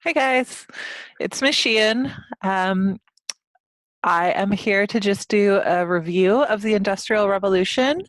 Hi guys, it's Miss Sheehan. Um, I am here to just do a review of the Industrial Revolution.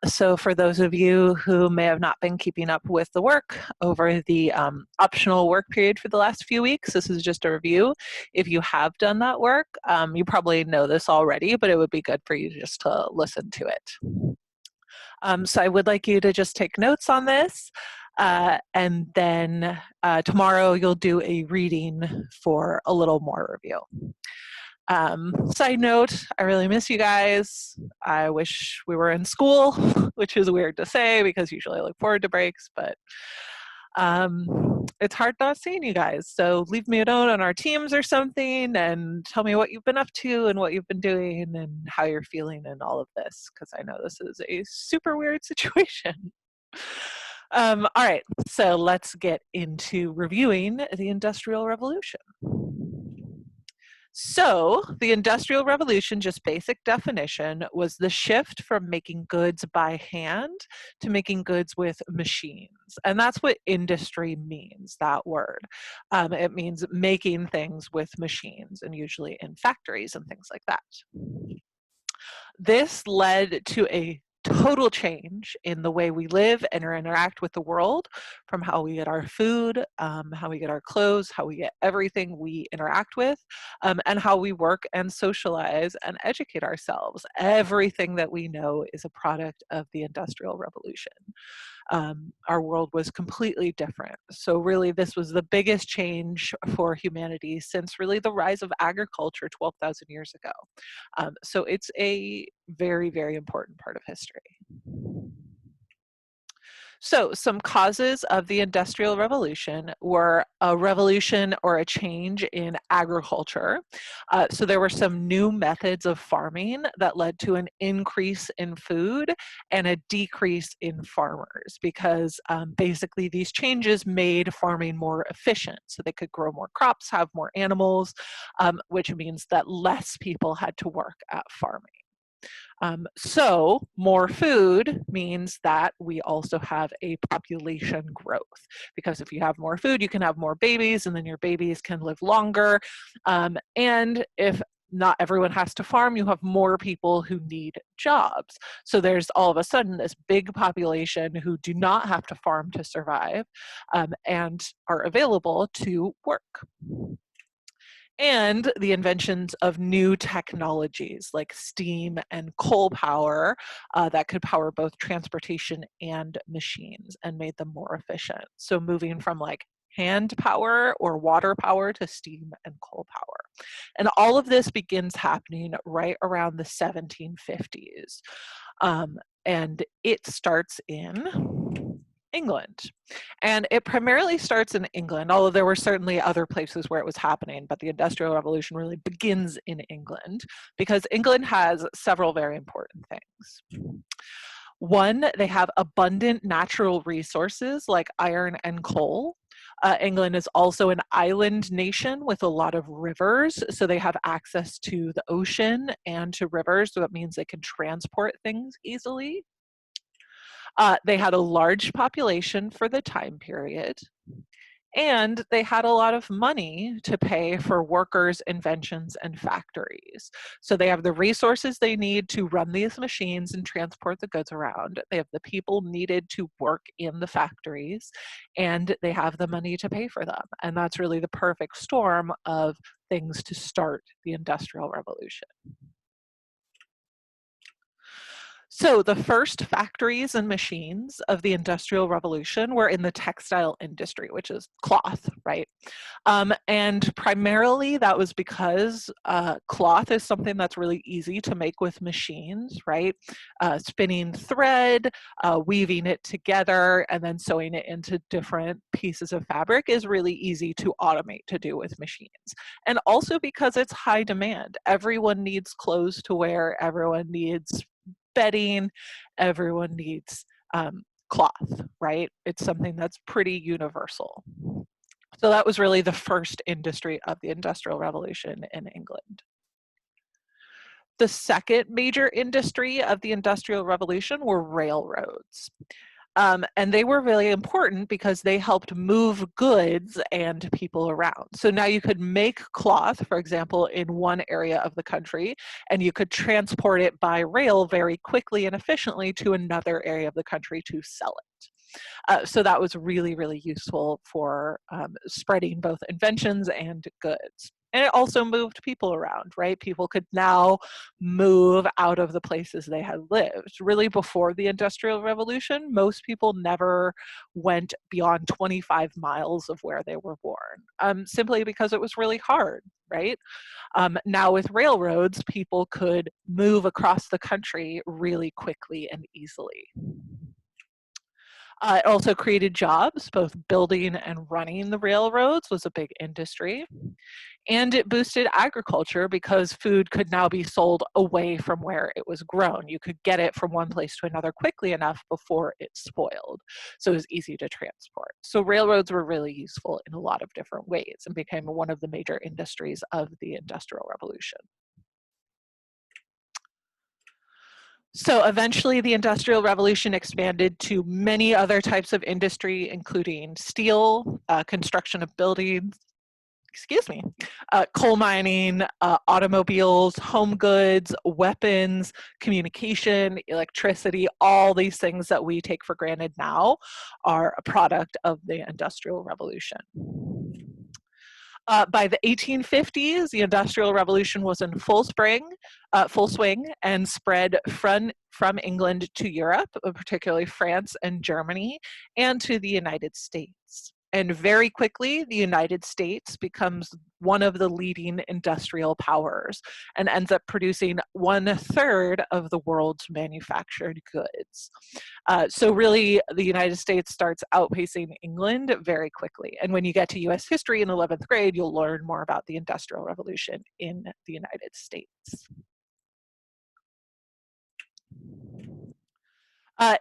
So for those of you who may have not been keeping up with the work over the optional work period for the last few weeks, this is just a review. If you have done that work, you probably know this already, but it would be good for you just to listen to it. So I would like you to just take notes on this. And then tomorrow you'll do a reading for a little more review. Side note, I really miss you guys. I wish we were in school, which is weird to say because usually I look forward to breaks, but it's hard not seeing you guys. So leave me a note on our teams or something and tell me what you've been up to and what you've been doing and how you're feeling and all of this, because I know this is a super weird situation. All right, so let's get into reviewing the Industrial Revolution. So, the Industrial Revolution, just basic definition, was the shift from making goods by hand to making goods with machines. And that's what industry means, that word. It means making things with machines, and usually in factories and things like that. This led to a total change in the way we live and interact with the world, from how we get our food, how we get our clothes, how we get everything we interact with, and how we work and socialize and educate ourselves. Everything that we know is a product of the Industrial Revolution. Our world was completely different. So really this was the biggest change for humanity since really the rise of agriculture 12,000 years ago. So it's a very, very important part of history. So some causes of the Industrial Revolution were a revolution or a change in agriculture. So there were some new methods of farming that led to an increase in food and a decrease in farmers because basically these changes made farming more efficient. So they could grow more crops, have more animals, which means that less people had to work at farming. So more food means that we also have a population growth, because if you have more food, you can have more babies, and then your babies can live longer. And if not everyone has to farm, you have more people who need jobs. So there's all of a sudden this big population who do not have to farm to survive, and are available to work. And the inventions of new technologies like steam and coal power that could power both transportation and machines and made them more efficient. So moving from like hand power or water power to steam and coal power. And all of this begins happening right around the 1750s. And it starts in England. And it primarily starts in England, although there were certainly other places where it was happening, but the Industrial Revolution really begins in England because England has several very important things. One, they have abundant natural resources like iron and coal. England is also an island nation with a lot of rivers, so they have access to the ocean and to rivers, so that means they can transport things easily. They had a large population for the time period, and they had a lot of money to pay for workers, inventions, and factories. So they have the resources they need to run these machines and transport the goods around. They have the people needed to work in the factories, and they have the money to pay for them. And that's really the perfect storm of things to start the Industrial Revolution. So the first factories and machines of the Industrial Revolution were in the textile industry, which is cloth, right? And primarily that was because cloth is something that's really easy to make with machines, right? Spinning thread, weaving it together, and then sewing it into different pieces of fabric is really easy to automate to do with machines. And also because it's high demand. Everyone needs clothes to wear, everyone needs bedding, everyone needs cloth, right? It's something that's pretty universal. So that was really the first industry of the Industrial Revolution in England. The second major industry of the Industrial Revolution were railroads. And they were really important because they helped move goods and people around. So now you could make cloth, for example, in one area of the country, and you could transport it by rail very quickly and efficiently to another area of the country to sell it. So that was really, really useful for spreading both inventions and goods. And it also moved people around, right? People could now move out of the places they had lived. Really, before the Industrial Revolution, most people never went beyond 25 miles of where they were born, simply because it was really hard, right? Now with railroads, people could move across the country really quickly and easily. It also created jobs, both building and running the railroads was a big industry. And it boosted agriculture because food could now be sold away from where it was grown. You could get it from one place to another quickly enough before it spoiled. So it was easy to transport. So railroads were really useful in a lot of different ways and became one of the major industries of the Industrial Revolution. So eventually the Industrial Revolution expanded to many other types of industry, including steel, construction of buildings, coal mining, automobiles, home goods, weapons, communication, electricity, all these things that we take for granted now are a product of the Industrial Revolution. By the 1850s, the Industrial Revolution was in full swing, and spread from England to Europe, particularly France and Germany, and to the United States. And very quickly, the United States becomes one of the leading industrial powers and ends up producing 1/3 of the world's manufactured goods. So really, the United States starts outpacing England very quickly. And when you get to US history in 11th grade, you'll learn more about the Industrial Revolution in the United States.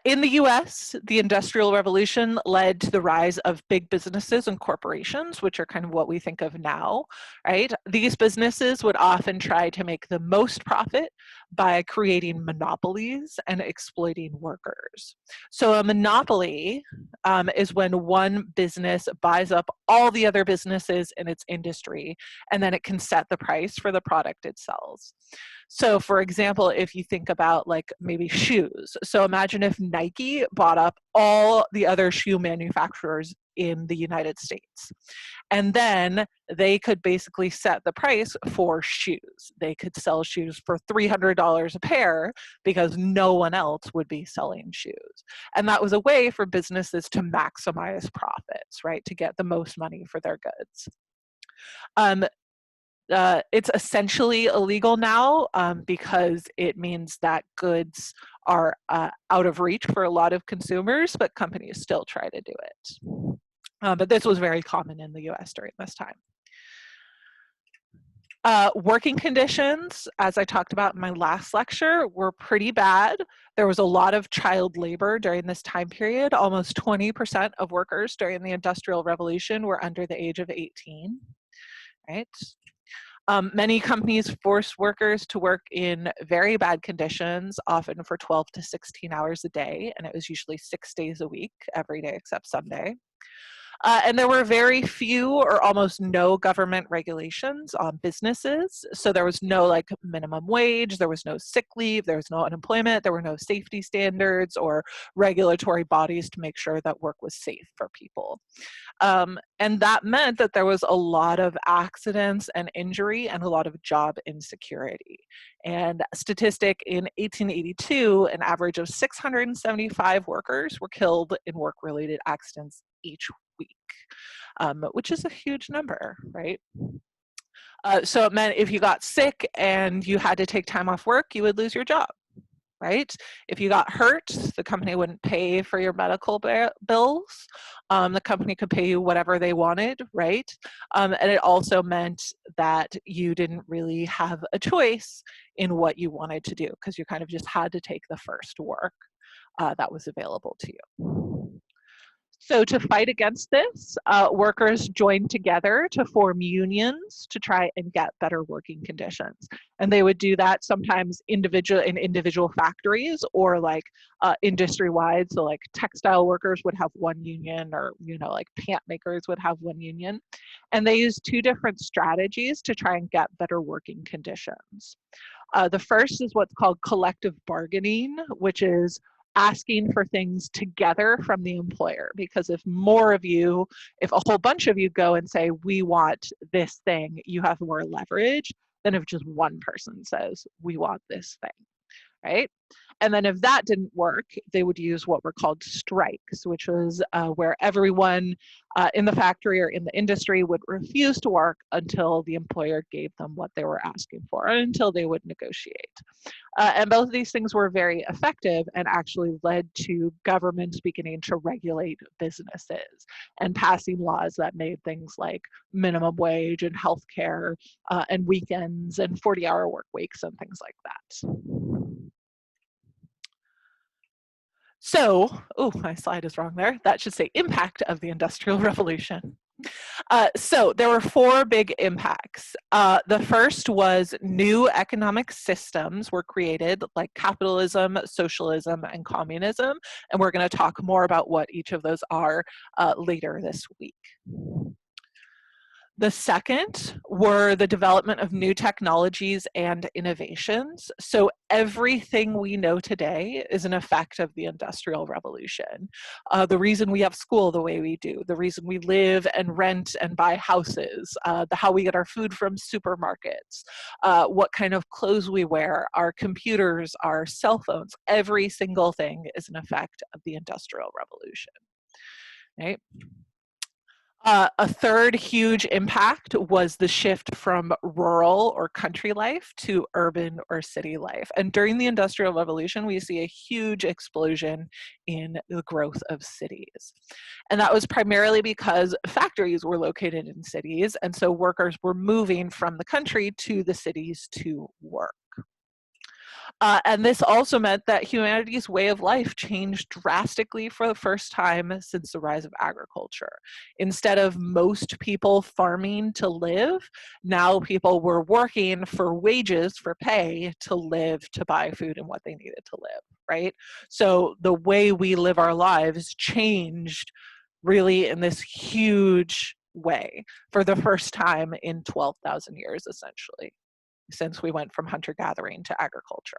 In the US, the Industrial Revolution led to the rise of big businesses and corporations, which are kind of what we think of now, right? These businesses would often try to make the most profit by creating monopolies and exploiting workers. So a monopoly is when one business buys up all the other businesses in its industry, and then it can set the price for the product it sells. So for example, if you think about like maybe shoes. So imagine if Nike bought up all the other shoe manufacturers in the United States. And then they could basically set the price for shoes. They could sell shoes for $300 a pair because no one else would be selling shoes. And that was a way for businesses to maximize profits, right? To get the most money for their goods. It's essentially illegal now because it means that goods are out of reach for a lot of consumers, but companies still try to do it. But this was very common in the US during this time. Working conditions, as I talked about in my last lecture, were pretty bad. There was a lot of child labor during this time period. Almost 20% of workers during the Industrial Revolution were under the age of 18, right? Many companies forced workers to work in very bad conditions, often for 12 to 16 hours a day, and it was usually 6 days a week, every day except Sunday. And there were very few or almost no government regulations on businesses. So there was no like minimum wage, there was no sick leave, there was no unemployment, there were no safety standards or regulatory bodies to make sure that work was safe for people. And that meant that there was a lot of accidents and injury and a lot of job insecurity. And a statistic in 1882, an average of 675 workers were killed in work-related accidents each week, which is a huge number, right? So it meant if you got sick and you had to take time off work, you would lose your job, right? If you got hurt, the company wouldn't pay for your medical bills. The company could pay you whatever they wanted, right? And it also meant that you didn't really have a choice in what you wanted to do because you kind of just had to take the first work that was available to you. So to fight against this, workers joined together to form unions to try and get better working conditions. And they would do that sometimes in individual factories or like industry wide. So like textile workers would have one union, or like pant makers would have one union. And they used two different strategies to try and get better working conditions. The first is what's called collective bargaining, which is asking for things together from the employer. Because if a whole bunch of you go and say, we want this thing, you have more leverage than if just one person says, we want this thing, right? And then if that didn't work, they would use what were called strikes, which was where everyone in the factory or in the industry would refuse to work until the employer gave them what they were asking for, and until they would negotiate. And both of these things were very effective and actually led to governments beginning to regulate businesses and passing laws that made things like minimum wage and healthcare and weekends and 40-hour work weeks and things like that. So, oh, my slide is wrong there. That should say impact of the Industrial Revolution. So there were four big impacts. The first was new economic systems were created, like capitalism, socialism, and communism. And we're going to talk more about what each of those are later this week. The second were the development of new technologies and innovations. So everything we know today is an effect of the Industrial Revolution. The reason we have school the way we do, the reason we live and rent and buy houses, how we get our food from supermarkets, what kind of clothes we wear, our computers, our cell phones, every single thing is an effect of the Industrial Revolution, right? A third huge impact was the shift from rural or country life to urban or city life. And during the Industrial Revolution, we see a huge explosion in the growth of cities. And that was primarily because factories were located in cities, and so workers were moving from the country to the cities to work. And this also meant that humanity's way of life changed drastically for the first time since the rise of agriculture. Instead of most people farming to live, now people were working for wages, for pay, to live, to buy food and what they needed to live, right? So the way we live our lives changed really in this huge way for the first time in 12,000 years, essentially, since we went from hunter-gathering to agriculture.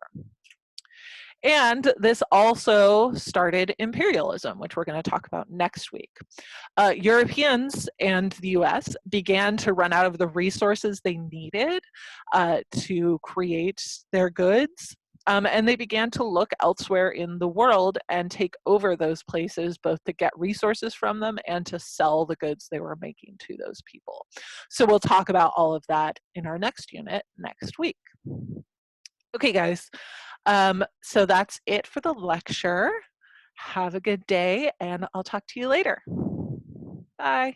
And this also started imperialism, which we're going to talk about next week. Europeans and the US began to run out of the resources they needed to create their goods. And they began to look elsewhere in the world and take over those places, both to get resources from them and to sell the goods they were making to those people. So we'll talk about all of that in our next unit next week. Okay, guys. So that's it for the lecture. Have a good day, and I'll talk to you later. Bye.